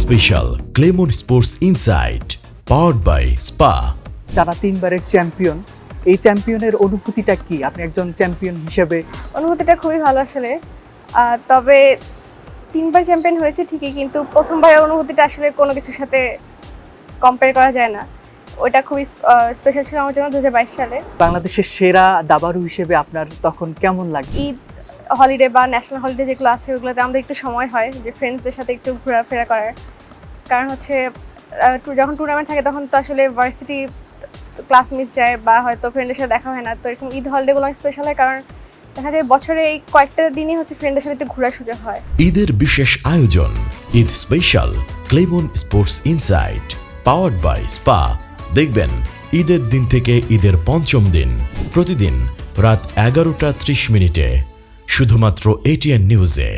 Special Clemon sports insight powered by Spa. যারা 3 বারের champion, এই চ্যাম্পিয়নের অনুভূতিটা কি? আপনি একজন চ্যাম্পিয়ন হিসেবে। অনুভূতিটা খুবই ভালো আসলে। তবে 3বার চ্যাম্পিয়ন হয়েছে ঠিকই, কিন্তু প্রথমবারের অনুভূতিটা আসলে কোনো কিছুর সাথে কম্পেয়ার করা যায় না। ওটা খুবই স্পেশাল ছিল আমার জন্য 2022 সালে। বাংলাদেশের সেরা দাবাড়ু হিসেবে আপনার তখন কেমন লাগে? ঈদ হলিডে বা ন্যাশনাল হলিডে যেগুলো আছে ওগুলোতে আমাদের একটু সময় হয় যে ফ্রেন্ডসদের সাথে একটু ঘোরাফেরা করার। কারণ হচ্ছে যখন টুর্নামেন্ট থাকে তখন তো আসলে ভার্সিটি ক্লাস মিস যায় বা হয়তো ফ্রেন্ডের সাথে দেখা হয় না। তো এরকম ঈদ হলিডেগুলো অনেক স্পেশাল হয়, কারণ দেখা যায় বছরে এই কয়েকটা দিনই হচ্ছে ফ্রেন্ডের সাথে একটু ঘোরার সুযোগ হয়। ঈদের বিশেষ আয়োজন Eid special Clemon sports insight powered by Spa. দেখবেন ঈদের দিন থেকে ঈদের পঞ্চম দিন প্রতিদিন রাত 11টা 30 মিনিটে শুধুমাত্র এটিএন নিউজে।